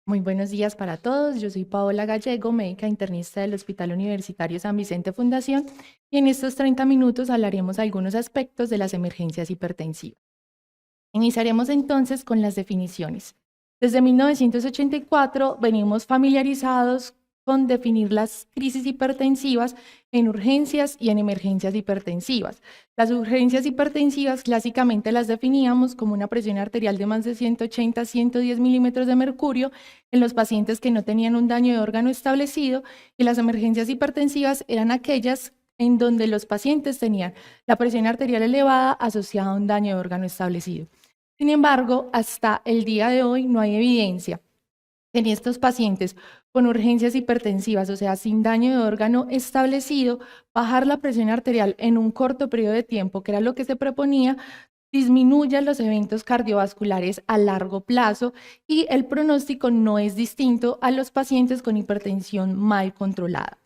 Muy buenos días para todos. Yo soy Paola Gallego, médica internista del Hospital Universitario San Vicente Fundación, y en estos 30 minutos hablaremos algunos aspectos de las emergencias hipertensivas. Iniciaremos entonces con las definiciones. Desde 1984 venimos familiarizados con definir las crisis hipertensivas en urgencias y en emergencias hipertensivas. Las urgencias hipertensivas clásicamente las definíamos como una presión arterial de más de 180 a 110 milímetros de mercurio en los pacientes que no tenían un daño de órgano establecido, y las emergencias hipertensivas eran aquellas en donde los pacientes tenían la presión arterial elevada asociada a un daño de órgano establecido. Sin embargo, hasta el día de hoy no hay evidencia en estos pacientes con urgencias hipertensivas, o sea, sin daño de órgano establecido, bajar la presión arterial en un corto periodo de tiempo, que era lo que se proponía, disminuya los eventos cardiovasculares a largo plazo, y el pronóstico no es distinto a los pacientes con hipertensión mal controlada.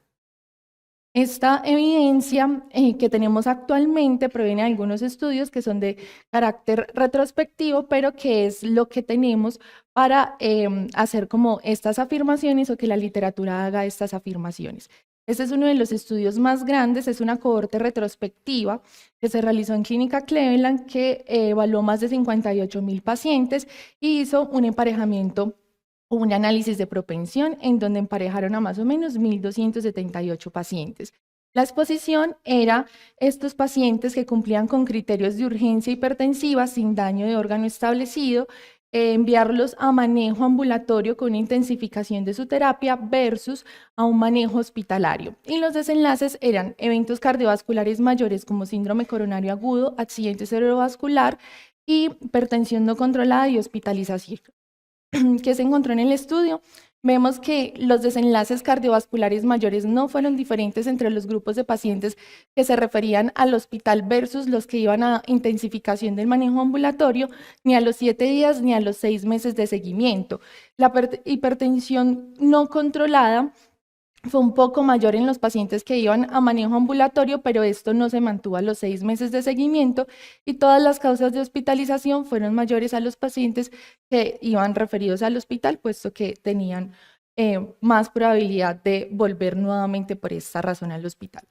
Esta evidencia que tenemos actualmente proviene de algunos estudios que son de carácter retrospectivo, pero que es lo que tenemos para hacer como estas afirmaciones, o que la literatura haga estas afirmaciones. Este es uno de los estudios más grandes, es una cohorte retrospectiva que se realizó en Clínica Cleveland, que evaluó más de 58.000 pacientes y hizo un emparejamiento, un análisis de propensión en donde emparejaron a más o menos 1.278 pacientes. La exposición era estos pacientes que cumplían con criterios de urgencia hipertensiva sin daño de órgano establecido, enviarlos a manejo ambulatorio con intensificación de su terapia versus a un manejo hospitalario. Y los desenlaces eran eventos cardiovasculares mayores como síndrome coronario agudo, accidente cerebrovascular, hipertensión no controlada y hospitalización. ¿Qué se encontró en el estudio? Vemos que los desenlaces cardiovasculares mayores no fueron diferentes entre los grupos de pacientes que se referían al hospital versus los que iban a intensificación del manejo ambulatorio, ni a los 7 días ni a los 6 meses de seguimiento. La hipertensión no controlada fue un poco mayor en los pacientes que iban a manejo ambulatorio, pero esto no se mantuvo a los 6 meses de seguimiento, y todas las causas de hospitalización fueron mayores a los pacientes que iban referidos al hospital, puesto que tenían más probabilidad de volver nuevamente por esta razón al hospital.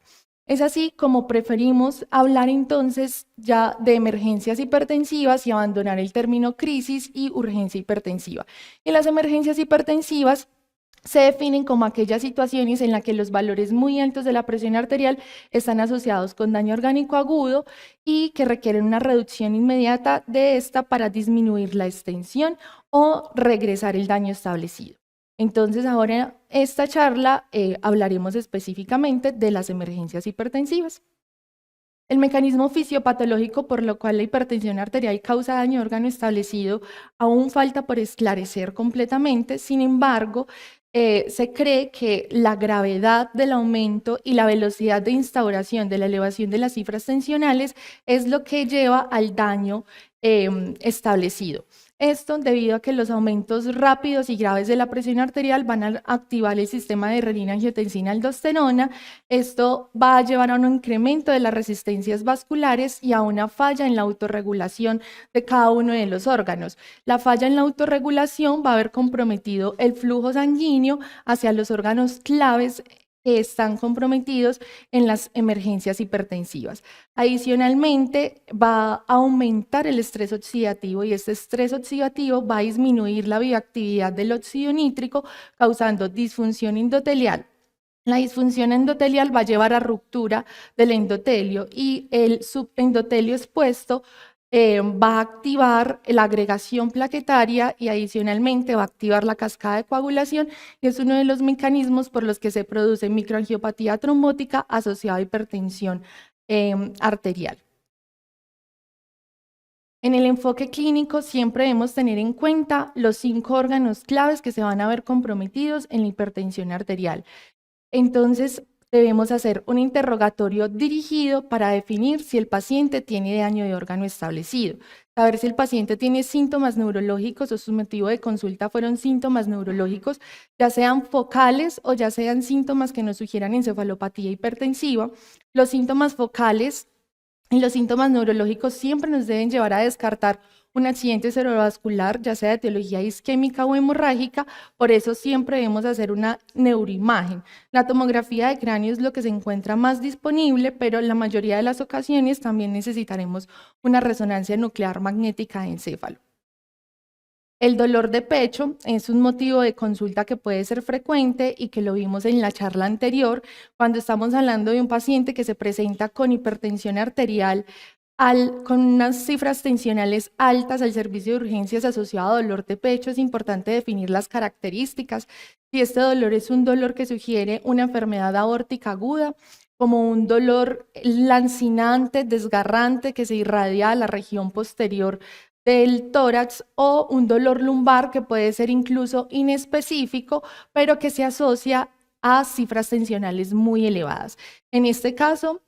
Es así como preferimos hablar entonces ya de emergencias hipertensivas y abandonar el término crisis y urgencia hipertensiva. Y las emergencias hipertensivas se definen como aquellas situaciones en las que los valores muy altos de la presión arterial están asociados con daño orgánico agudo y que requieren una reducción inmediata de esta para disminuir la extensión o regresar el daño establecido. Entonces, ahora en esta charla hablaremos específicamente de las emergencias hipertensivas. El mecanismo fisiopatológico por lo cual la hipertensión arterial causa daño de órgano establecido aún falta por esclarecer completamente. Sin embargo, se cree que la gravedad del aumento y la velocidad de instauración de la elevación de las cifras tensionales es lo que lleva al daño establecido. Esto debido a que los aumentos rápidos y graves de la presión arterial van a activar el sistema de renina-angiotensina-aldosterona. Esto va a llevar a un incremento de las resistencias vasculares y a una falla en la autorregulación de cada uno de los órganos. La falla en la autorregulación va a haber comprometido el flujo sanguíneo hacia los órganos claves que están comprometidos en las emergencias hipertensivas. Adicionalmente, va a aumentar el estrés oxidativo, y este estrés oxidativo va a disminuir la bioactividad del óxido nítrico, causando disfunción endotelial. La disfunción endotelial va a llevar a ruptura del endotelio, y el subendotelio expuesto va a activar la agregación plaquetaria y adicionalmente va a activar la cascada de coagulación, y es uno de los mecanismos por los que se produce microangiopatía trombótica asociada a hipertensión arterial. En el enfoque clínico siempre debemos tener en cuenta los 5 órganos claves que se van a ver comprometidos en la hipertensión arterial. Entonces, debemos hacer un interrogatorio dirigido para definir si el paciente tiene daño de órgano establecido, saber si el paciente tiene síntomas neurológicos o su motivo de consulta fueron síntomas neurológicos, ya sean focales o ya sean síntomas que nos sugieran encefalopatía hipertensiva. Los síntomas focales y los síntomas neurológicos siempre nos deben llevar a descartar un accidente cerebrovascular, ya sea de etiología isquémica o hemorrágica, por eso siempre debemos hacer una neuroimagen. La tomografía de cráneo es lo que se encuentra más disponible, pero en la mayoría de las ocasiones también necesitaremos una resonancia nuclear magnética de encéfalo. El dolor de pecho es un motivo de consulta que puede ser frecuente y que lo vimos en la charla anterior, cuando estamos hablando de un paciente que se presenta con hipertensión arterial con unas cifras tensionales altas al servicio de urgencias asociado a dolor de pecho. Es importante definir las características. Si este dolor es un dolor que sugiere una enfermedad aórtica aguda, como un dolor lancinante, desgarrante, que se irradia a la región posterior del tórax, o un dolor lumbar que puede ser incluso inespecífico, pero que se asocia a cifras tensionales muy elevadas. En este caso,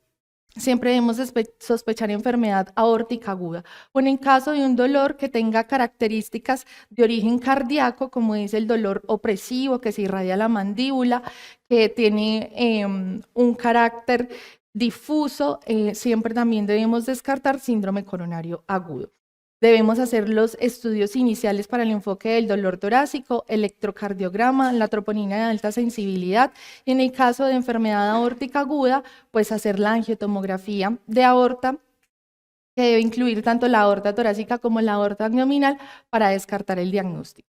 siempre debemos sospechar enfermedad aórtica aguda. Bueno, en caso de un dolor que tenga características de origen cardíaco, como es el dolor opresivo que se irradia a la mandíbula, que tiene un carácter difuso, siempre también debemos descartar síndrome coronario agudo. Debemos hacer los estudios iniciales para el enfoque del dolor torácico, electrocardiograma, la troponina de alta sensibilidad, y en el caso de enfermedad aórtica aguda, pues hacer la angiotomografía de aorta, que debe incluir tanto la aorta torácica como la aorta abdominal para descartar el diagnóstico.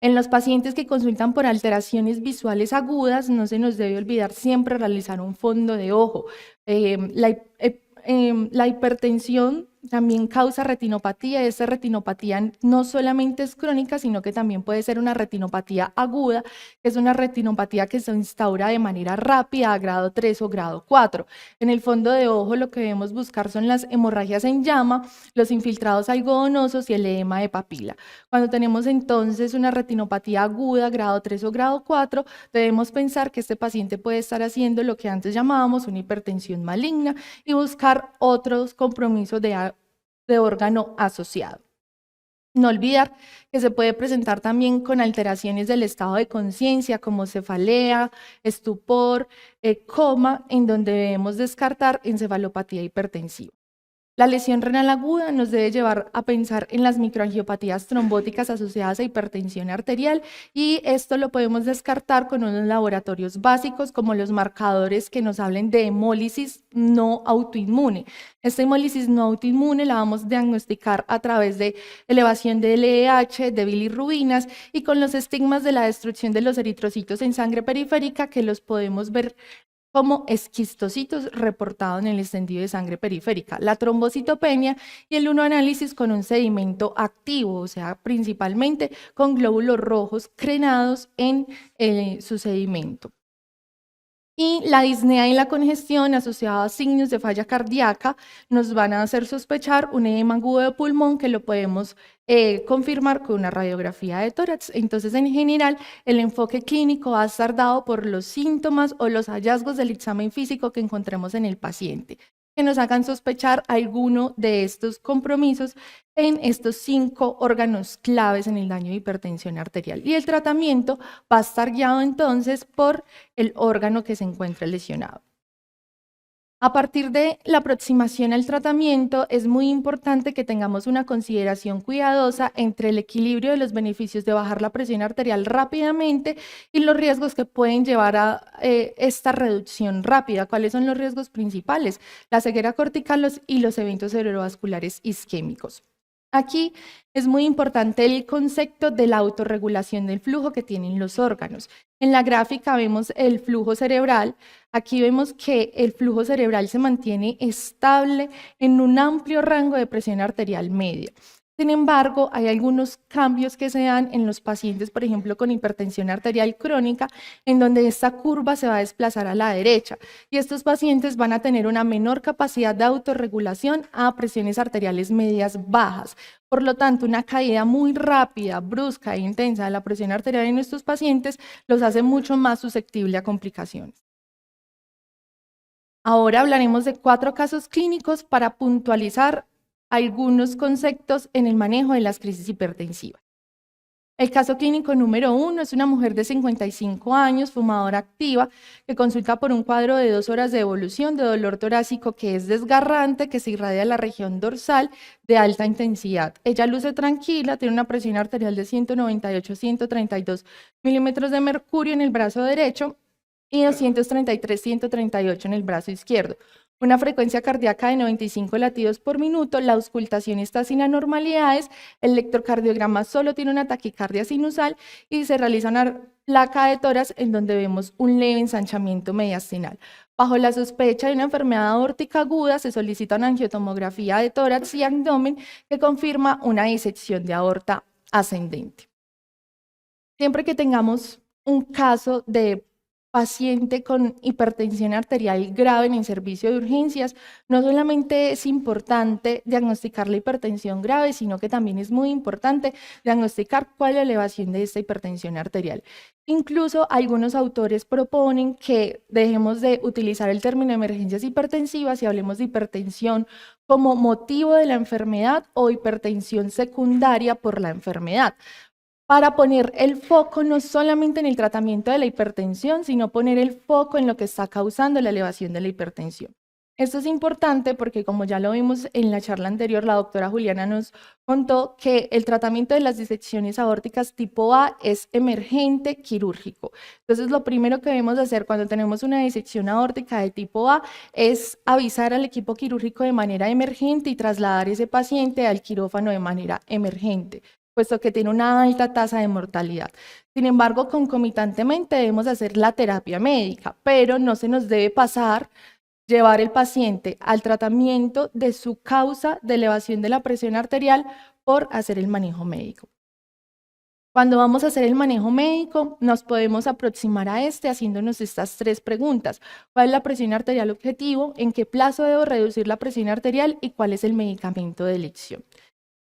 En los pacientes que consultan por alteraciones visuales agudas, no se nos debe olvidar siempre realizar un fondo de ojo. La hipertensión también causa retinopatía. Esta retinopatía no solamente es crónica, sino que también puede ser una retinopatía aguda, que es una retinopatía que se instaura de manera rápida a grado 3 o grado 4. En el fondo de ojo lo que debemos buscar son las hemorragias en llama, los infiltrados algodonosos y el edema de papila. Cuando tenemos entonces una retinopatía aguda, grado 3 o grado 4, debemos pensar que este paciente puede estar haciendo lo que antes llamábamos una hipertensión maligna y buscar otros compromisos de órgano asociado. No olvidar que se puede presentar también con alteraciones del estado de conciencia, como cefalea, estupor, coma, en donde debemos descartar encefalopatía hipertensiva. La lesión renal aguda nos debe llevar a pensar en las microangiopatías trombóticas asociadas a hipertensión arterial, y esto lo podemos descartar con unos laboratorios básicos como los marcadores que nos hablen de hemólisis no autoinmune. Esta hemólisis no autoinmune la vamos a diagnosticar a través de elevación de LDH, de bilirrubinas, y con los estigmas de la destrucción de los eritrocitos en sangre periférica, que los podemos ver como esquistocitos reportados en el extendido de sangre periférica, la trombocitopenia y el unoanálisis con un sedimento activo, o sea, principalmente con glóbulos rojos crenados en su sedimento. Y la disnea y la congestión asociada a signos de falla cardíaca nos van a hacer sospechar un edema agudo de pulmón, que lo podemos confirmar con una radiografía de tórax. Entonces, en general, el enfoque clínico va a estar dado por los síntomas o los hallazgos del examen físico que encontremos en el paciente, que nos hagan sospechar alguno de estos compromisos en estos 5 órganos claves en el daño de hipertensión arterial. Y el tratamiento va a estar guiado entonces por el órgano que se encuentra lesionado. A partir de la aproximación al tratamiento, es muy importante que tengamos una consideración cuidadosa entre el equilibrio de los beneficios de bajar la presión arterial rápidamente y los riesgos que pueden llevar a esta reducción rápida. ¿Cuáles son los riesgos principales? La ceguera cortical y los eventos cerebrovasculares isquémicos. Aquí es muy importante el concepto de la autorregulación del flujo que tienen los órganos. En la gráfica vemos el flujo cerebral. Aquí vemos que el flujo cerebral se mantiene estable en un amplio rango de presión arterial media. Sin embargo, hay algunos cambios que se dan en los pacientes, por ejemplo, con hipertensión arterial crónica, en donde esta curva se va a desplazar a la derecha, y estos pacientes van a tener una menor capacidad de autorregulación a presiones arteriales medias bajas. Por lo tanto, una caída muy rápida, brusca e intensa de la presión arterial en estos pacientes los hace mucho más susceptibles a complicaciones. Ahora hablaremos de 4 casos clínicos para puntualizar algunos conceptos en el manejo de las crisis hipertensivas. El caso clínico número 1 es una mujer de 55 años, fumadora activa, que consulta por un cuadro de 2 horas de evolución de dolor torácico que es desgarrante, que se irradia a la región dorsal de alta intensidad. Ella luce tranquila, tiene una presión arterial de 198-132 milímetros de mercurio en el brazo derecho y 233-138 en el brazo izquierdo. Una frecuencia cardíaca de 95 latidos por minuto, la auscultación está sin anormalidades, el electrocardiograma solo tiene una taquicardia sinusal y se realiza una placa de tórax en donde vemos un leve ensanchamiento mediastinal. Bajo la sospecha de una enfermedad aórtica aguda, se solicita una angiotomografía de tórax y abdomen que confirma una disección de aorta ascendente. Siempre que tengamos un caso de paciente con hipertensión arterial grave en el servicio de urgencias, no solamente es importante diagnosticar la hipertensión grave, sino que también es muy importante diagnosticar cuál es la elevación de esta hipertensión arterial. Incluso algunos autores proponen que dejemos de utilizar el término emergencias hipertensivas y hablemos de hipertensión como motivo de la enfermedad o hipertensión secundaria por la enfermedad, para poner el foco no solamente en el tratamiento de la hipertensión, sino poner el foco en lo que está causando la elevación de la hipertensión. Esto es importante porque, como ya lo vimos en la charla anterior, la doctora Juliana nos contó que el tratamiento de las disecciones aórticas tipo A es emergente quirúrgico. Entonces, lo primero que debemos hacer cuando tenemos una disección aórtica de tipo A es avisar al equipo quirúrgico de manera emergente y trasladar ese paciente al quirófano de manera emergente, puesto que tiene una alta tasa de mortalidad. Sin embargo, concomitantemente debemos hacer la terapia médica, pero no se nos debe pasar llevar el paciente al tratamiento de su causa de elevación de la presión arterial por hacer el manejo médico. Cuando vamos a hacer el manejo médico, nos podemos aproximar a haciéndonos estas 3 preguntas. ¿Cuál es la presión arterial objetivo? ¿En qué plazo debo reducir la presión arterial? ¿Y cuál es el medicamento de elección?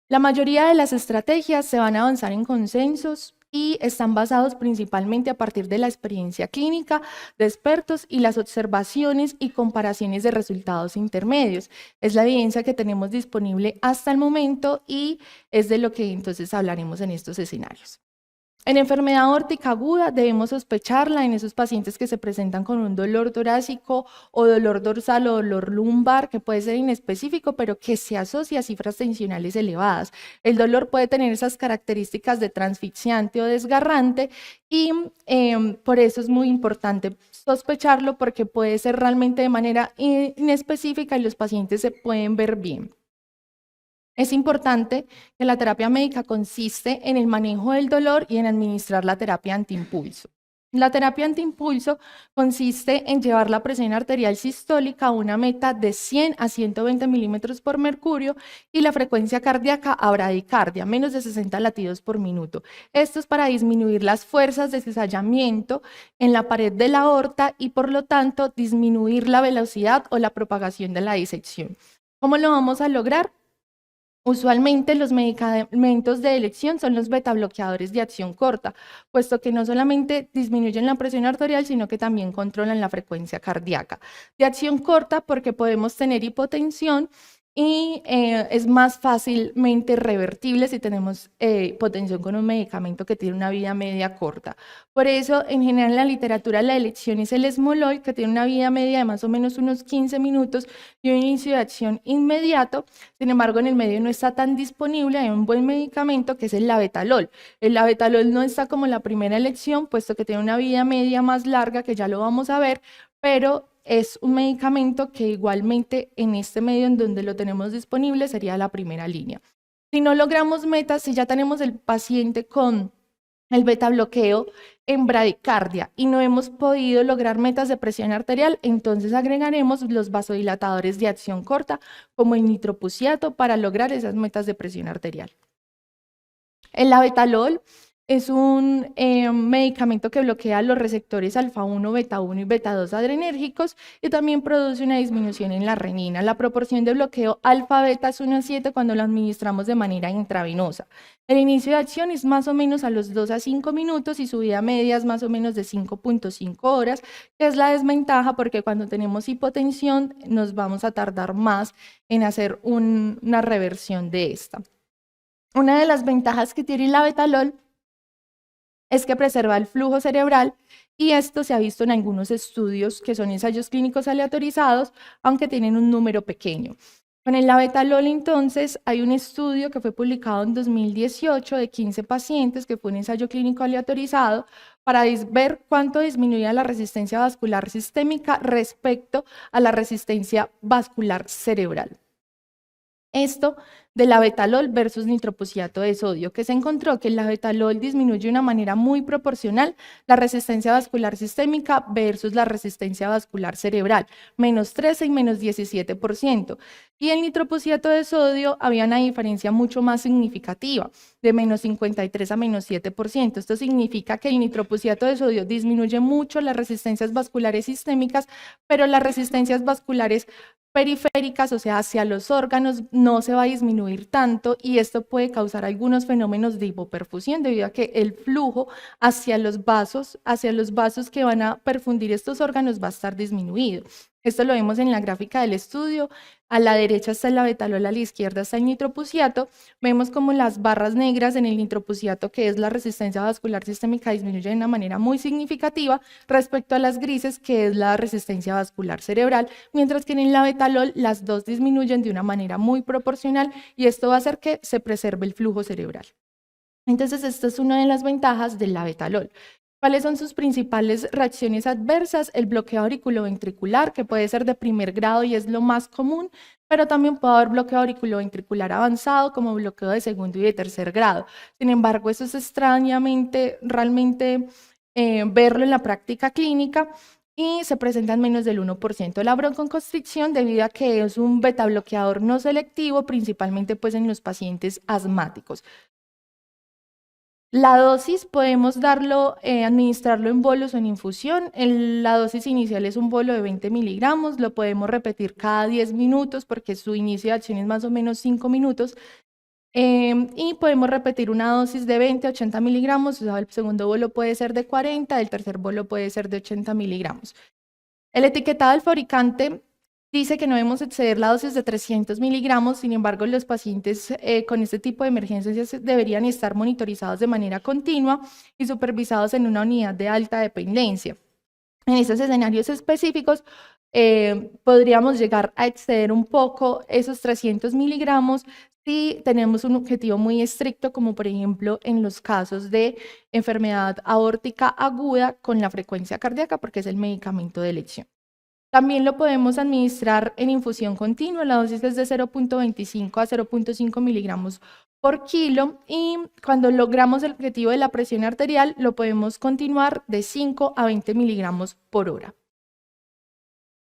La mayoría de las estrategias se van a avanzar en consensos y están basados principalmente a partir de la experiencia clínica de expertos y las observaciones y comparaciones de resultados intermedios. Es la evidencia que tenemos disponible hasta el momento y es de lo que entonces hablaremos en estos escenarios. En enfermedad aórtica aguda debemos sospecharla en esos pacientes que se presentan con un dolor torácico o dolor dorsal o dolor lumbar, que puede ser inespecífico, pero que se asocia a cifras tensionales elevadas. El dolor puede tener esas características de transfixiante o desgarrante y por eso es muy importante sospecharlo, porque puede ser realmente de manera inespecífica y los pacientes se pueden ver bien. Es importante que la terapia médica consiste en el manejo del dolor y en administrar la terapia antiimpulso. La terapia antiimpulso consiste en llevar la presión arterial sistólica a una meta de 100 a 120 milímetros por mercurio y la frecuencia cardíaca a bradicardia, menos de 60 latidos por minuto. Esto es para disminuir las fuerzas de cizallamiento en la pared de la aorta y, por lo tanto, disminuir la velocidad o la propagación de la disección. ¿Cómo lo vamos a lograr? Usualmente los medicamentos de elección son los betabloqueadores de acción corta, puesto que no solamente disminuyen la presión arterial, sino que también controlan la frecuencia cardíaca. De acción corta porque podemos tener hipotensión y es más fácilmente revertible si tenemos hipotensión con un medicamento que tiene una vida media corta. Por eso, en general, en la literatura, la elección es el Esmolol, que tiene una vida media de más o menos unos 15 minutos y un inicio de acción inmediato. Sin embargo, en el medio no está tan disponible, hay un buen medicamento que es el labetalol. El labetalol no está como la primera elección, puesto que tiene una vida media más larga, que ya lo vamos a ver, pero es un medicamento que igualmente en este medio en donde lo tenemos disponible sería la primera línea. Si no logramos metas, si ya tenemos el paciente con el beta bloqueo en bradicardia y no hemos podido lograr metas de presión arterial, entonces agregaremos los vasodilatadores de acción corta como el nitroprusiato para lograr esas metas de presión arterial. El labetalol es un medicamento que bloquea los receptores alfa-1, beta-1 y beta-2 adrenérgicos y también produce una disminución en la renina. La proporción de bloqueo alfa-beta es 1 a 7 cuando lo administramos de manera intravenosa. El inicio de acción es más o menos a los 2 a 5 minutos y su vida media es más o menos de 5.5 horas, que es la desventaja porque cuando tenemos hipotensión nos vamos a tardar más en hacer una reversión de esta. Una de las ventajas que tiene el labetalol es que preserva el flujo cerebral y esto se ha visto en algunos estudios que son ensayos clínicos aleatorizados, aunque tienen un número pequeño. Con el labetalol, entonces, hay un estudio que fue publicado en 2018 de 15 pacientes, que fue un ensayo clínico aleatorizado, para ver cuánto disminuía la resistencia vascular sistémica respecto a la resistencia vascular cerebral. Esto del labetalol versus nitroprusiato de sodio, que se encontró que el labetalol disminuye de una manera muy proporcional la resistencia vascular sistémica versus la resistencia vascular cerebral, menos 13 y menos 17%. Y el nitroprusiato de sodio había una diferencia mucho más significativa, de menos 53 a menos 7%. Esto significa que el nitroprusiato de sodio disminuye mucho las resistencias vasculares sistémicas, pero las resistencias vasculares periféricas, o sea, hacia los órganos, no se va a disminuir tanto y esto puede causar algunos fenómenos de hipoperfusión debido a que el flujo hacia los vasos que van a perfundir estos órganos va a estar disminuido. Esto lo vemos en la gráfica del estudio. A la derecha está el labetalol, a la izquierda está el nitroprusiato. Vemos como las barras negras en el nitroprusiato, que es la resistencia vascular sistémica, disminuye de una manera muy significativa respecto a las grises, que es la resistencia vascular cerebral, mientras que en el labetalol las dos disminuyen de una manera muy proporcional y esto va a hacer que se preserve el flujo cerebral. Entonces, esta es una de las ventajas del labetalol. ¿Cuáles son sus principales reacciones adversas? El bloqueo auriculoventricular, que puede ser de primer grado y es lo más común, pero también puede haber bloqueo auriculoventricular avanzado como bloqueo de segundo y de tercer grado. Sin embargo, eso es extrañamente, realmente verlo en la práctica clínica y se presenta en menos del 1%. La broncoconstricción, debido a que es un beta bloqueador no selectivo, principalmente pues en los pacientes asmáticos. La dosis podemos administrarlo en bolos o en infusión. La dosis inicial es un bolo de 20 miligramos, lo podemos repetir cada 10 minutos porque su inicio de acción es más o menos 5 minutos. Y podemos repetir una dosis de 20 a 80 miligramos, o sea, el segundo bolo puede ser de 40, el tercer bolo puede ser de 80 miligramos. El etiquetado del fabricante dice que no debemos exceder la dosis de 300 miligramos, sin embargo, los pacientes con este tipo de emergencias deberían estar monitorizados de manera continua y supervisados en una unidad de alta dependencia. En estos escenarios específicos, podríamos llegar a exceder un poco esos 300 miligramos si tenemos un objetivo muy estricto, como por ejemplo en los casos de enfermedad aórtica aguda con la frecuencia cardíaca, porque es el medicamento de elección. También lo podemos administrar en infusión continua, la dosis es de 0.25 a 0.5 miligramos por kilo y cuando logramos el objetivo de la presión arterial lo podemos continuar de 5 a 20 miligramos por hora.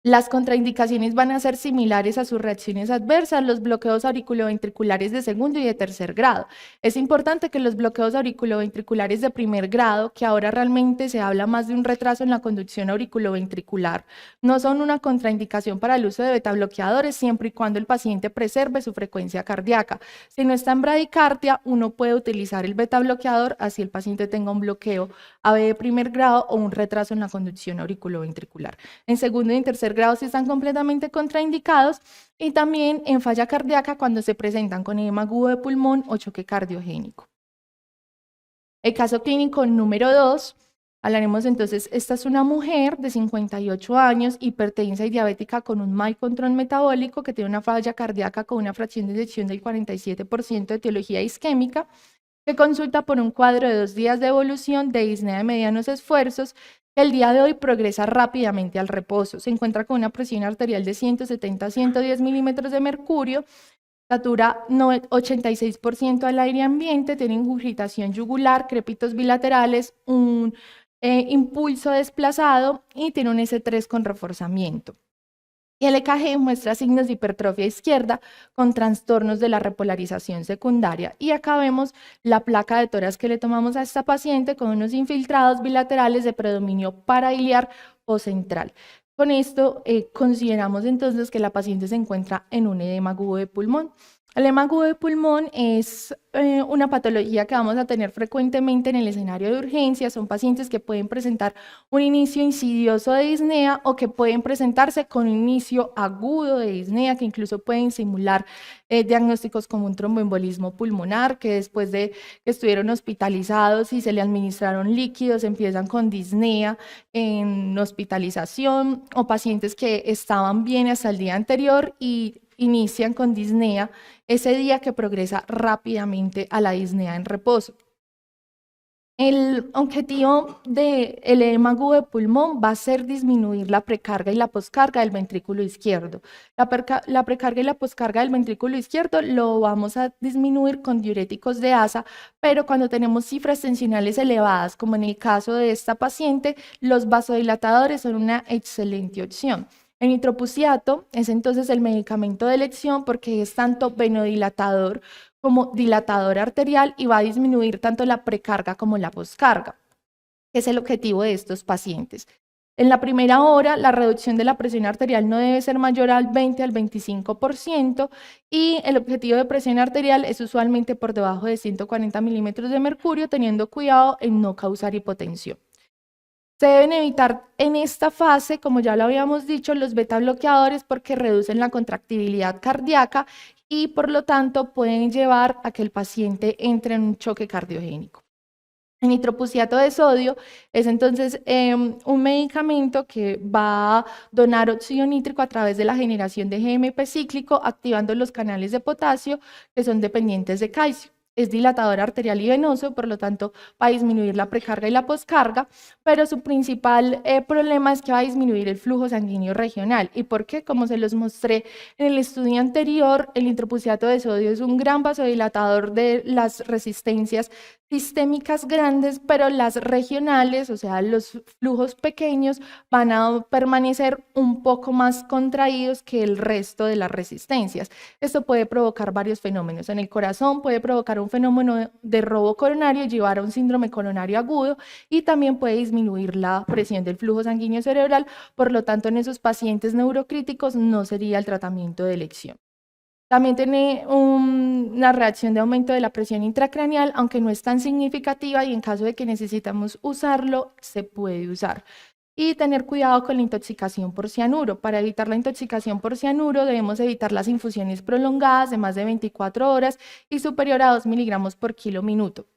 Las contraindicaciones van a ser similares a sus reacciones adversas, los bloqueos auriculoventriculares de segundo y de tercer grado. Es importante que los bloqueos auriculoventriculares de primer grado, que ahora realmente se habla más de un retraso en la conducción auriculoventricular, no son una contraindicación para el uso de betabloqueadores siempre y cuando el paciente preserve su frecuencia cardíaca. Si no está en bradicardia, uno puede utilizar el betabloqueador así el paciente tenga un bloqueo AV de primer grado o un retraso en la conducción auriculoventricular. En segundo y en tercer grado sí están completamente contraindicados y también en falla cardíaca cuando se presentan con edema agudo de pulmón o choque cardiogénico. El caso clínico número 2, hablaremos entonces, esta es una mujer de 58 años, hipertensa y diabética con un mal control metabólico que tiene una falla cardíaca con una fracción de eyección del 47% de etiología isquémica, que consulta por un cuadro de 2 días de evolución de disnea de medianos esfuerzos. El día de hoy progresa rápidamente al reposo. Se encuentra con una presión arterial de 170 a 110 milímetros de mercurio, satura 86% al aire ambiente, tiene ingurgitación yugular, crépitos bilaterales, un impulso desplazado y tiene un S3 con reforzamiento. Y el EKG muestra signos de hipertrofia izquierda con trastornos de la repolarización secundaria. Y acá vemos la placa de tórax que le tomamos a esta paciente con unos infiltrados bilaterales de predominio parailiar o central. Con esto consideramos entonces que la paciente se encuentra en un edema agudo de pulmón. El edema agudo de pulmón es una patología que vamos a tener frecuentemente en el escenario de urgencia. Son pacientes que pueden presentar un inicio insidioso de disnea o que pueden presentarse con un inicio agudo de disnea, que incluso pueden simular diagnósticos como un tromboembolismo pulmonar, que después de que estuvieron hospitalizados y se le administraron líquidos, empiezan con disnea en hospitalización, o pacientes que estaban bien hasta el día anterior y inician con disnea ese día, que progresa rápidamente a la disnea en reposo. El objetivo del edema agudo de pulmón va a ser disminuir la precarga y la poscarga del ventrículo izquierdo. La precarga y la poscarga del ventrículo izquierdo lo vamos a disminuir con diuréticos de asa, pero cuando tenemos cifras tensionales elevadas, como en el caso de esta paciente, los vasodilatadores son una excelente opción. El nitroprusiato es entonces el medicamento de elección porque es tanto venodilatador como dilatador arterial y va a disminuir tanto la precarga como la poscarga, que es el objetivo de estos pacientes. En la primera hora, la reducción de la presión arterial no debe ser mayor al 20 al 25% y el objetivo de presión arterial es usualmente por debajo de 140 milímetros de mercurio, teniendo cuidado en no causar hipotensión. Se deben evitar en esta fase, como ya lo habíamos dicho, los beta bloqueadores porque reducen la contractibilidad cardíaca y por lo tanto pueden llevar a que el paciente entre en un choque cardiogénico. El nitroprusiato de sodio es entonces un medicamento que va a donar óxido nítrico a través de la generación de GMP cíclico, activando los canales de potasio que son dependientes de calcio. Es dilatador arterial y venoso, por lo tanto va a disminuir la precarga y la poscarga, pero su principal problema es que va a disminuir el flujo sanguíneo regional. ¿Y por qué? Como se los mostré en el estudio anterior, el nitroprusiato de sodio es un gran vasodilatador de las resistencias sistémicas grandes, pero las regionales, o sea, los flujos pequeños, van a permanecer un poco más contraídos que el resto de las resistencias. Esto puede provocar varios fenómenos. En el corazón puede provocar un fenómeno de robo coronario y llevar a un síndrome coronario agudo, y también puede disminuir la presión del flujo sanguíneo cerebral. Por lo tanto, en esos pacientes neurocríticos no sería el tratamiento de elección. También tiene una reacción de aumento de la presión intracraneal, aunque no es tan significativa, y en caso de que necesitamos usarlo, se puede usar. Y tener cuidado con la intoxicación por cianuro. Para evitar la intoxicación por cianuro debemos evitar las infusiones prolongadas de más de 24 horas y superior a 2 miligramos por kilo minuto.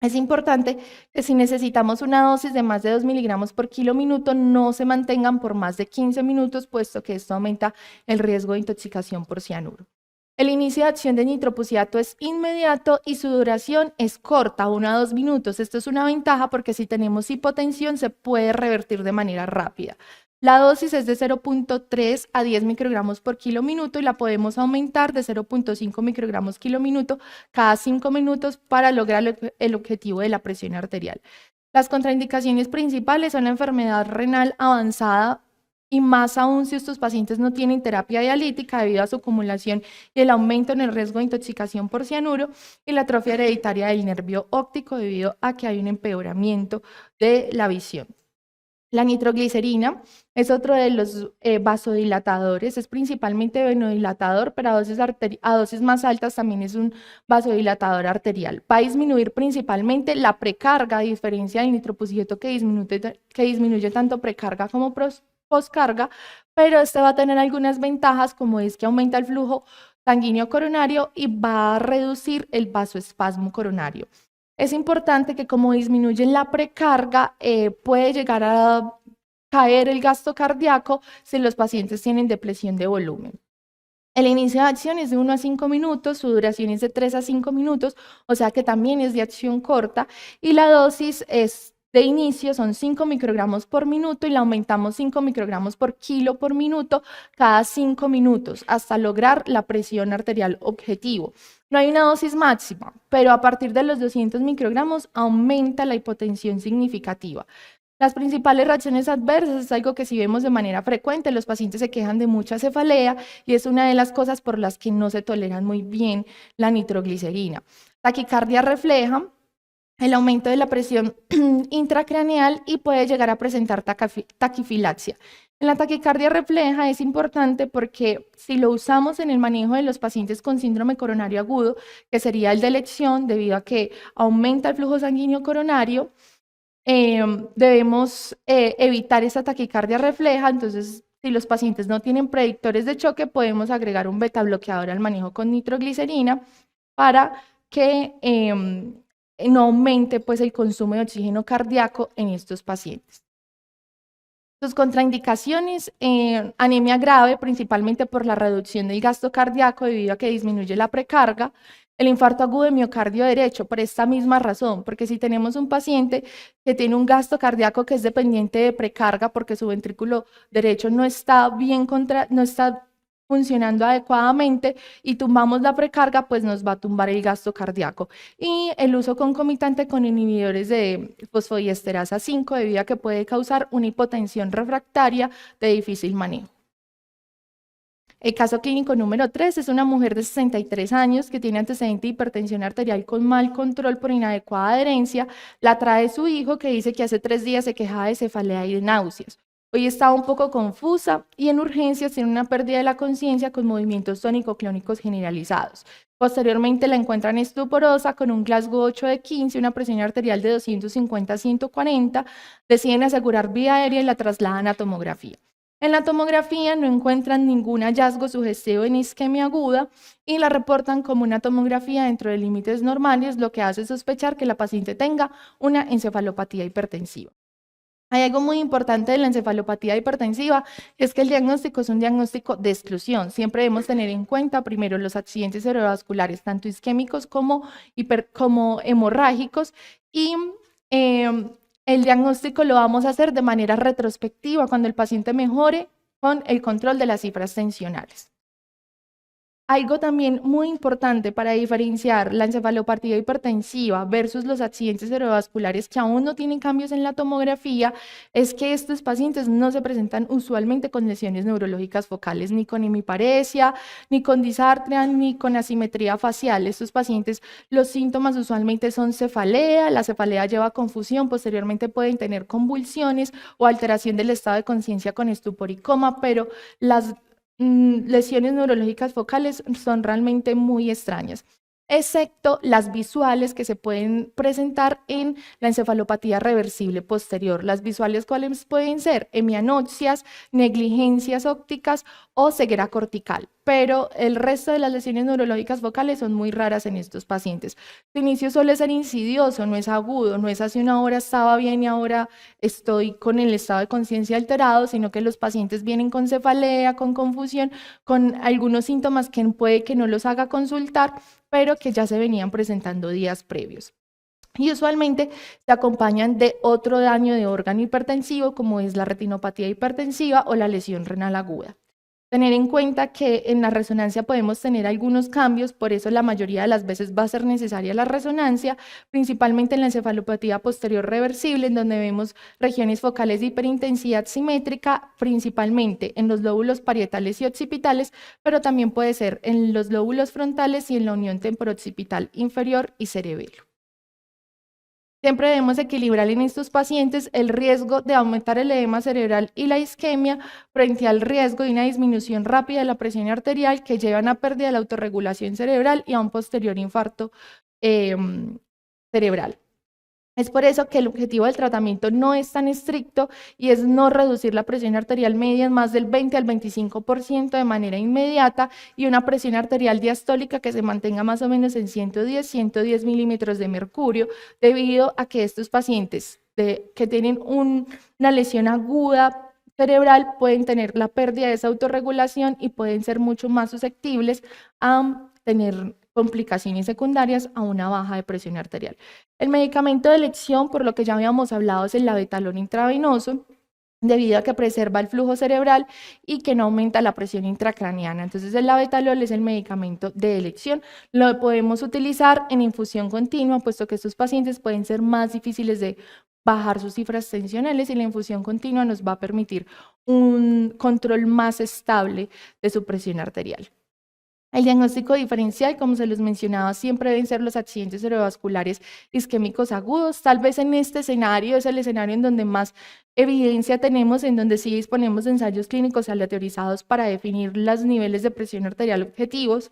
Es importante que si necesitamos una dosis de más de 2 miligramos por kilo minuto, no se mantengan por más de 15 minutos, puesto que esto aumenta el riesgo de intoxicación por cianuro. El inicio de acción de nitroprusiato es inmediato y su duración es corta, 1 a 2 minutos. Esto es una ventaja porque si tenemos hipotensión se puede revertir de manera rápida. La dosis es de 0.3 a 10 microgramos por kilo minuto y la podemos aumentar de 0.5 microgramos kilo minuto cada 5 minutos para lograr el objetivo de la presión arterial. Las contraindicaciones principales son la enfermedad renal avanzada, y más aún si estos pacientes no tienen terapia dialítica debido a su acumulación y el aumento en el riesgo de intoxicación por cianuro, y la atrofia hereditaria del nervio óptico debido a que hay un empeoramiento de la visión. La nitroglicerina es otro de los vasodilatadores, es principalmente venodilatador, pero a dosis más altas también es un vasodilatador arterial. Va a disminuir principalmente la precarga, a diferencia del nitroprusiato que disminuye tanto precarga como poscarga, pero este va a tener algunas ventajas, como es que aumenta el flujo sanguíneo coronario y va a reducir el vasoespasmo coronario. Es importante que como disminuye la precarga, puede llegar a caer el gasto cardíaco si los pacientes tienen depresión de volumen. El inicio de acción es de 1 a 5 minutos, su duración es de 3 a 5 minutos, o sea que también es de acción corta, y la dosis de inicio son 5 microgramos por minuto y la aumentamos 5 microgramos por kilo por minuto cada 5 minutos hasta lograr la presión arterial objetivo. No hay una dosis máxima, pero a partir de los 200 microgramos aumenta la hipotensión significativa. Las principales reacciones adversas es algo que sí vemos de manera frecuente. Los pacientes se quejan de mucha cefalea y es una de las cosas por las que no se toleran muy bien la nitroglicerina. Taquicardia refleja el aumento de la presión intracraneal y puede llegar a presentar taquifilaxia. En la taquicardia refleja es importante porque si lo usamos en el manejo de los pacientes con síndrome coronario agudo, que sería el de elección, debido a que aumenta el flujo sanguíneo coronario, debemos evitar esa taquicardia refleja. Entonces, si los pacientes no tienen predictores de choque, podemos agregar un beta bloqueador al manejo con nitroglicerina para que no aumente pues, el consumo de oxígeno cardíaco en estos pacientes. Sus contraindicaciones, anemia grave, principalmente por la reducción del gasto cardíaco debido a que disminuye la precarga, el infarto agudo de miocardio derecho, por esta misma razón, porque si tenemos un paciente que tiene un gasto cardíaco que es dependiente de precarga porque su ventrículo derecho no está no está funcionando adecuadamente y tumbamos la precarga, pues nos va a tumbar el gasto cardíaco. Y el uso concomitante con inhibidores de fosfodiesterasa 5 debido a que puede causar una hipotensión refractaria de difícil manejo. El caso clínico número 3 es una mujer de 63 años que tiene antecedente de hipertensión arterial con mal control por inadecuada adherencia. La trae su hijo, que dice que hace 3 días se quejaba de cefalea y de náuseas. Hoy está un poco confusa y en urgencias tiene una pérdida de la conciencia con movimientos tónico-clónicos generalizados. Posteriormente la encuentran estuporosa con un Glasgow 8 de 15, una presión arterial de 250 a 140. Deciden asegurar vía aérea y la trasladan a tomografía. En la tomografía no encuentran ningún hallazgo sugestivo en isquemia aguda y la reportan como una tomografía dentro de límites normales, lo que hace sospechar que la paciente tenga una encefalopatía hipertensiva. Hay algo muy importante de la encefalopatía hipertensiva, es que el diagnóstico es un diagnóstico de exclusión. Siempre debemos tener en cuenta primero los accidentes cerebrovasculares, tanto isquémicos como hemorrágicos, y el diagnóstico lo vamos a hacer de manera retrospectiva cuando el paciente mejore con el control de las cifras tensionales. Algo también muy importante para diferenciar la encefalopatía hipertensiva versus los accidentes cerebrovasculares que aún no tienen cambios en la tomografía es que estos pacientes no se presentan usualmente con lesiones neurológicas focales, ni con hemiparesia, ni con disartria, ni con asimetría facial. Estos pacientes, los síntomas usualmente son cefalea, la cefalea lleva a confusión, posteriormente pueden tener convulsiones o alteración del estado de conciencia con estupor y coma, pero las lesiones neurológicas focales son realmente muy extrañas, excepto las visuales que se pueden presentar en la encefalopatía reversible posterior. Las visuales, ¿cuáles pueden ser? Hemianopsias, negligencias ópticas o ceguera cortical, pero el resto de las lesiones neurológicas focales son muy raras en estos pacientes. Su inicio suele ser insidioso, no es agudo, no es hace una hora estaba bien y ahora estoy con el estado de conciencia alterado, sino que los pacientes vienen con cefalea, con confusión, con algunos síntomas que puede que no los haga consultar, pero que ya se venían presentando días previos. Y usualmente se acompañan de otro daño de órgano hipertensivo, como es la retinopatía hipertensiva o la lesión renal aguda. Tener en cuenta que en la resonancia podemos tener algunos cambios, por eso la mayoría de las veces va a ser necesaria la resonancia, principalmente en la encefalopatía posterior reversible, en donde vemos regiones focales de hiperintensidad simétrica, principalmente en los lóbulos parietales y occipitales, pero también puede ser en los lóbulos frontales y en la unión temporooccipital inferior y cerebelo. Siempre debemos equilibrar en estos pacientes el riesgo de aumentar el edema cerebral y la isquemia frente al riesgo de una disminución rápida de la presión arterial que lleva a una pérdida de la autorregulación cerebral y a un posterior infarto cerebral. Es por eso que el objetivo del tratamiento no es tan estricto y es no reducir la presión arterial media en más del 20 al 25% de manera inmediata y una presión arterial diastólica que se mantenga más o menos en 110 milímetros de mercurio, debido a que estos pacientes que tienen una lesión aguda cerebral pueden tener la pérdida de esa autorregulación y pueden ser mucho más susceptibles a tener complicaciones secundarias a una baja de presión arterial. El medicamento de elección, por lo que ya habíamos hablado, es el labetalol intravenoso, debido a que preserva el flujo cerebral y que no aumenta la presión intracraneana. Entonces el labetalol es el medicamento de elección. Lo podemos utilizar en infusión continua, puesto que estos pacientes pueden ser más difíciles de bajar sus cifras tensionales y la infusión continua nos va a permitir un control más estable de su presión arterial. El diagnóstico diferencial, como se los mencionaba, siempre deben ser los accidentes cerebrovasculares isquémicos agudos. Tal vez en este escenario es el escenario en donde más evidencia tenemos, en donde sí disponemos de ensayos clínicos aleatorizados para definir los niveles de presión arterial objetivos.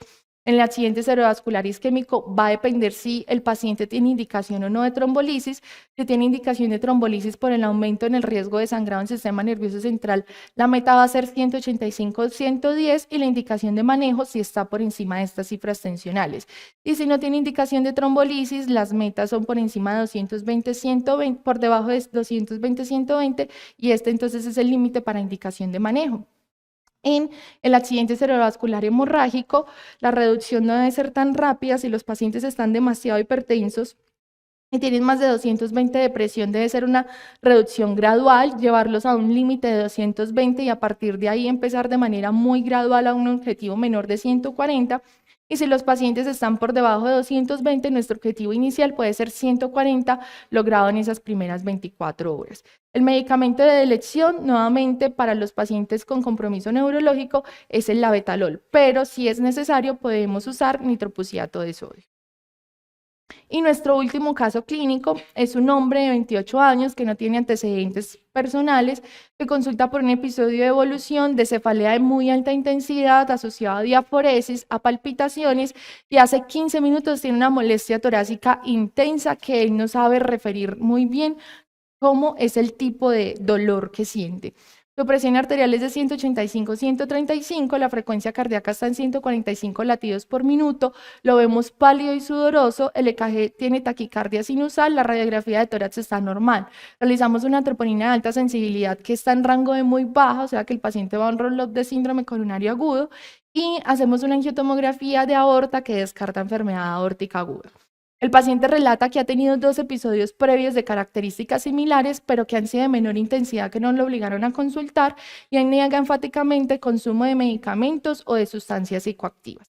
En el accidente cerebrovascular isquémico va a depender si el paciente tiene indicación o no de trombolisis. Si tiene indicación de trombolisis por el aumento en el riesgo de sangrado en el sistema nervioso central, la meta va a ser 185-110 y la indicación de manejo si está por encima de estas cifras tensionales. Y si no tiene indicación de trombolisis, las metas son por encima de 220-120, por debajo de 220-120 y este entonces es el límite para indicación de manejo. En el accidente cerebrovascular hemorrágico, la reducción no debe ser tan rápida si los pacientes están demasiado hipertensos y tienen más de 220 de presión, debe ser una reducción gradual, llevarlos a un límite de 220 y a partir de ahí empezar de manera muy gradual a un objetivo menor de 140. Y si los pacientes están por debajo de 220, nuestro objetivo inicial puede ser 140, logrado en esas primeras 24 horas. El medicamento de elección, nuevamente, para los pacientes con compromiso neurológico, es el labetalol, pero si es necesario podemos usar nitroprusiato de sodio. Y nuestro último caso clínico es un hombre de 28 años que no tiene antecedentes personales, que consulta por un episodio de evolución de cefalea de muy alta intensidad asociado a diaforesis, a palpitaciones, y hace 15 minutos tiene una molestia torácica intensa que él no sabe referir muy bien cómo es el tipo de dolor que siente. Su presión arterial es de 185-135, la frecuencia cardíaca está en 145 latidos por minuto, lo vemos pálido y sudoroso, el EKG tiene taquicardia sinusal, la radiografía de tórax está normal. Realizamos una troponina de alta sensibilidad que está en rango de muy baja, o sea que el paciente va a un roll-up de síndrome coronario agudo, y hacemos una angiotomografía de aorta que descarta enfermedad aórtica aguda. El paciente relata que ha tenido 2 episodios previos de características similares, pero que han sido de menor intensidad que no lo obligaron a consultar y niega enfáticamente consumo de medicamentos o de sustancias psicoactivas.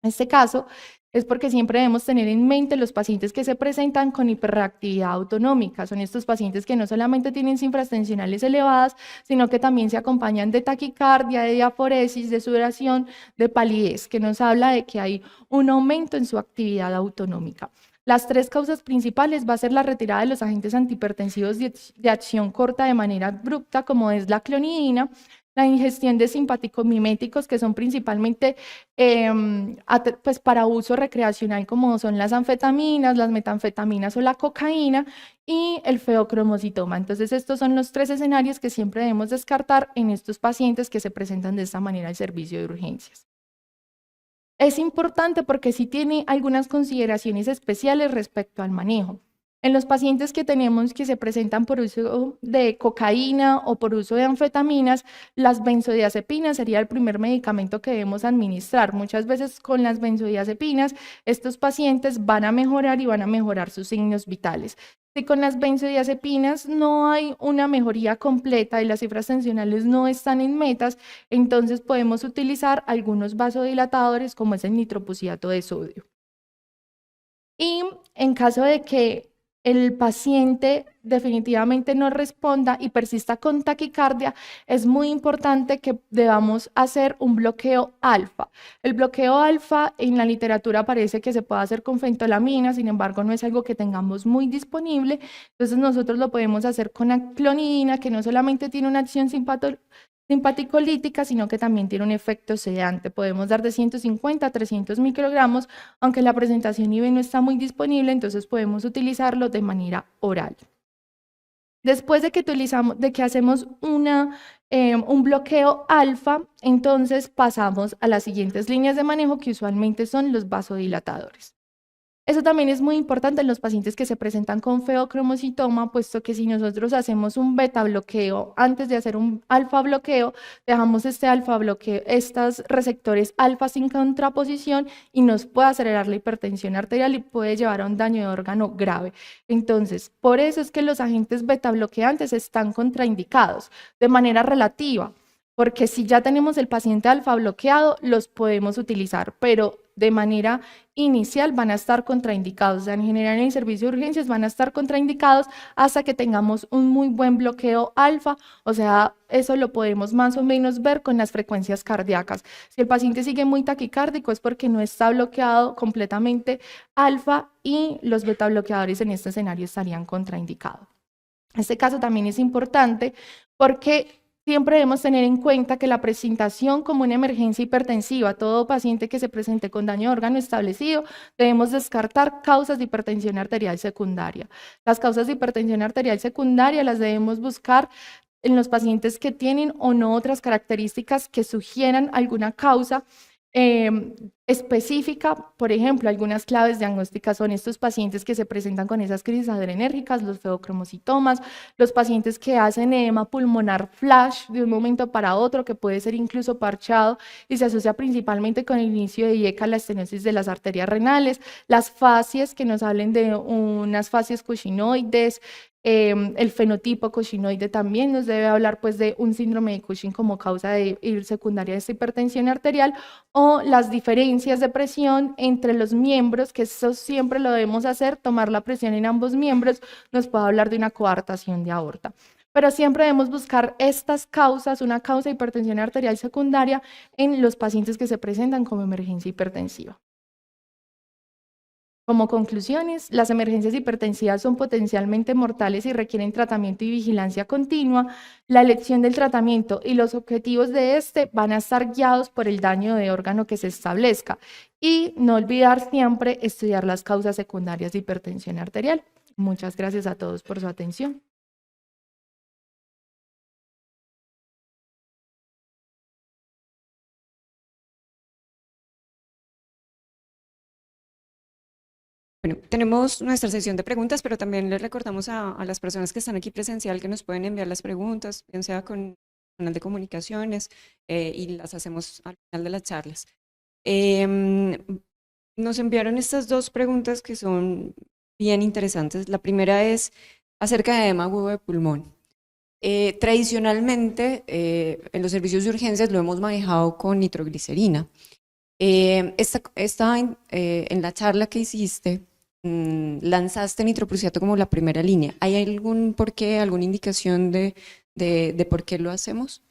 En este caso, es porque siempre debemos tener en mente los pacientes que se presentan con hiperreactividad autonómica. Son estos pacientes que no solamente tienen cifras tensionales elevadas, sino que también se acompañan de taquicardia, de diaforesis, de sudoración, de palidez, que nos habla de que hay un aumento en su actividad autonómica. Las 3 causas principales va a ser la retirada de los agentes antihipertensivos de acción corta de manera abrupta, como es la clonidina, la ingestión de simpaticomiméticos, que son principalmente pues para uso recreacional, como son las anfetaminas, las metanfetaminas o la cocaína, y el feocromocitoma. Entonces, estos son los 3 escenarios que siempre debemos descartar en estos pacientes que se presentan de esta manera al servicio de urgencias. Es importante porque sí tiene algunas consideraciones especiales respecto al manejo. En los pacientes que tenemos que se presentan por uso de cocaína o por uso de anfetaminas, las benzodiazepinas sería el primer medicamento que debemos administrar. Muchas veces con las benzodiazepinas, estos pacientes van a mejorar y van a mejorar sus signos vitales. Si con las benzodiazepinas no hay una mejoría completa y las cifras tensionales no están en metas, entonces podemos utilizar algunos vasodilatadores como es el nitroprusiato de sodio. Y en caso de que el paciente definitivamente no responda y persista con taquicardia, es muy importante que debamos hacer un bloqueo alfa. El bloqueo alfa en la literatura parece que se puede hacer con fentolamina, sin embargo no es algo que tengamos muy disponible, entonces nosotros lo podemos hacer con aclonidina, que no solamente tiene una acción simpaticolítica, sino que también tiene un efecto sedante. Podemos dar de 150 a 300 microgramos, aunque la presentación IV no está muy disponible, entonces podemos utilizarlo de manera oral. Después de que hacemos un bloqueo alfa, entonces pasamos a las siguientes líneas de manejo, que usualmente son los vasodilatadores. Eso también es muy importante en los pacientes que se presentan con feocromocitoma, puesto que si nosotros hacemos un beta bloqueo antes de hacer un alfa bloqueo, dejamos este alfa bloqueo, estos receptores alfa sin contraposición y nos puede acelerar la hipertensión arterial y puede llevar a un daño de órgano grave. Entonces, por eso es que los agentes beta bloqueantes están contraindicados de manera relativa. porque si ya tenemos el paciente alfa bloqueado, los podemos utilizar, pero de manera inicial van a estar contraindicados. O sea, en general en el servicio de urgencias van a estar contraindicados hasta que tengamos un muy buen bloqueo alfa. O sea, eso lo podemos más o menos ver con las frecuencias cardíacas. Si el paciente sigue muy taquicárdico es porque no está bloqueado completamente alfa y los beta bloqueadores en este escenario estarían contraindicados. Este caso también es importante porque siempre debemos tener en cuenta que la presentación como una emergencia hipertensiva, todo paciente que se presente con daño de órgano establecido, debemos descartar causas de hipertensión arterial secundaria. Las causas de hipertensión arterial secundaria las debemos buscar en los pacientes que tienen o no otras características que sugieran alguna causa específica. Por ejemplo, algunas claves diagnósticas son estos pacientes que se presentan con esas crisis adrenérgicas, los feocromocitomas, los pacientes que hacen edema pulmonar flash de un momento para otro, que puede ser incluso parchado y se asocia principalmente con el inicio de IECA, la estenosis de las arterias renales, las fascias que nos hablen de unas fascias cushinoides. El fenotipo cushinoide también nos debe hablar pues de un síndrome de Cushing como causa secundaria de esta hipertensión arterial, o las diferencias de presión entre los miembros, que eso siempre lo debemos hacer, tomar la presión en ambos miembros, nos puede hablar de una coartación de aorta. Pero siempre debemos buscar estas causas, una causa de hipertensión arterial secundaria en los pacientes que se presentan como emergencia hipertensiva. Como conclusiones, las emergencias hipertensivas son potencialmente mortales y requieren tratamiento y vigilancia continua. La elección del tratamiento y los objetivos de este van a estar guiados por el daño de órgano que se establezca. Y no olvidar siempre estudiar las causas secundarias de hipertensión arterial. Muchas gracias a todos por su atención. Bueno, tenemos nuestra sesión de preguntas, pero también les recordamos a las personas que están aquí presencial que nos pueden enviar las preguntas, bien sea con canal de comunicaciones, y las hacemos al final de las charlas. Nos enviaron estas dos preguntas que son bien interesantes. La primera es acerca de edema agudo de pulmón. Tradicionalmente, en los servicios de urgencias lo hemos manejado con nitroglicerina. En la charla que hiciste, lanzaste nitroprusiato como la primera línea. ¿Hay algún porqué, alguna indicación de por qué lo hacemos?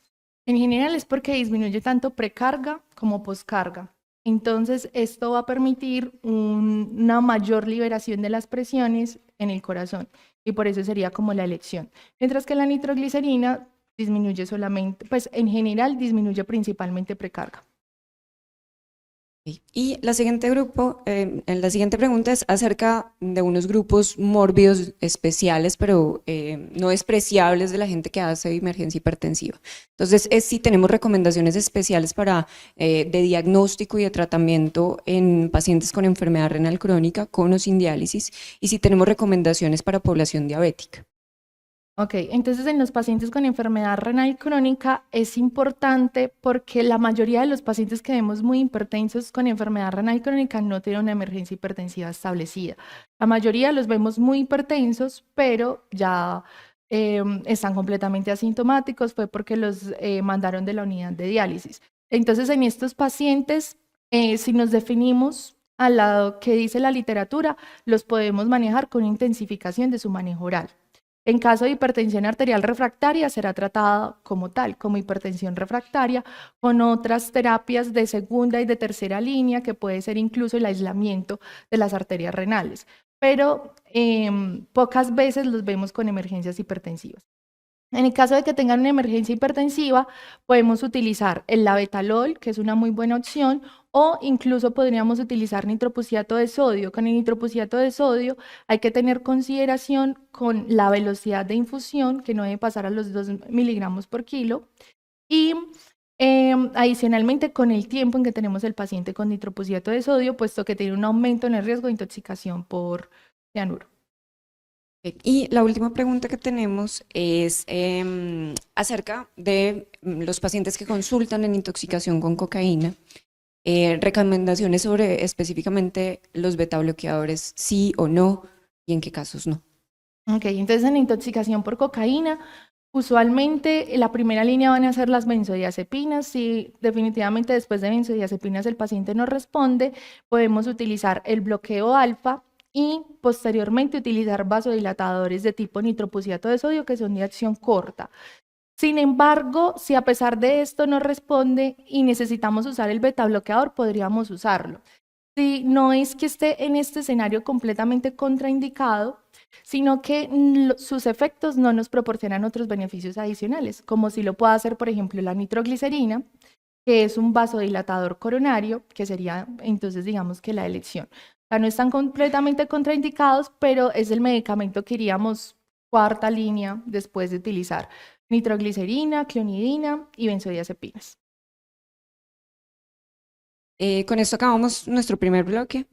En general es porque disminuye tanto precarga como poscarga. Entonces, esto va a permitir una mayor liberación de las presiones en el corazón y por eso sería como la elección. Mientras que la nitroglicerina disminuye solamente, pues en general disminuye principalmente precarga. Y la siguiente la siguiente pregunta es acerca de unos grupos mórbidos especiales, pero no despreciables de la gente que hace emergencia hipertensiva. Entonces, es si tenemos recomendaciones especiales de diagnóstico y de tratamiento en pacientes con enfermedad renal crónica, con o sin diálisis, y si tenemos recomendaciones para población diabética. Ok, entonces en los pacientes con enfermedad renal crónica es importante porque la mayoría de los pacientes que vemos muy hipertensos con enfermedad renal crónica no tienen una emergencia hipertensiva establecida. La mayoría los vemos muy hipertensos, pero ya están completamente asintomáticos, fue porque los mandaron de la unidad de diálisis. Entonces en estos pacientes, si nos definimos al lado que dice la literatura, los podemos manejar con intensificación de su manejo oral. En caso de hipertensión arterial refractaria, será tratada como tal, como hipertensión refractaria, con otras terapias de segunda y de tercera línea, que puede ser incluso el aislamiento de las arterias renales. Pero pocas veces los vemos con emergencias hipertensivas. En el caso de que tengan una emergencia hipertensiva, podemos utilizar el labetalol, que es una muy buena opción, o incluso podríamos utilizar nitroprusiato de sodio. Con el nitroprusiato de sodio hay que tener consideración con la velocidad de infusión, que no debe pasar a los 2 miligramos por kilo, y adicionalmente con el tiempo en que tenemos el paciente con nitroprusiato de sodio, puesto que tiene un aumento en el riesgo de intoxicación por cianuro. Y la última pregunta que tenemos es acerca de los pacientes que consultan en intoxicación con cocaína. Recomendaciones sobre específicamente los beta bloqueadores, sí o no, y en qué casos no. Ok, entonces en intoxicación por cocaína Usualmente la primera línea van a ser las benzodiazepinas. Si definitivamente después de benzodiazepinas el paciente no responde, podemos utilizar el bloqueo alfa y posteriormente utilizar vasodilatadores de tipo nitropusiato de sodio que son de acción corta. Sin embargo, si a pesar de esto no responde y necesitamos usar el beta bloqueador, podríamos usarlo. Si no es que esté en este escenario completamente contraindicado, sino que sus efectos no nos proporcionan otros beneficios adicionales, como si lo pueda hacer, por ejemplo, la nitroglicerina, que es un vasodilatador coronario, que sería entonces, digamos que la elección. O sea, no están completamente contraindicados, pero es el medicamento que iríamos cuarta línea después de utilizar nitroglicerina, clonidina y benzodiazepinas. Con esto acabamos nuestro primer bloque.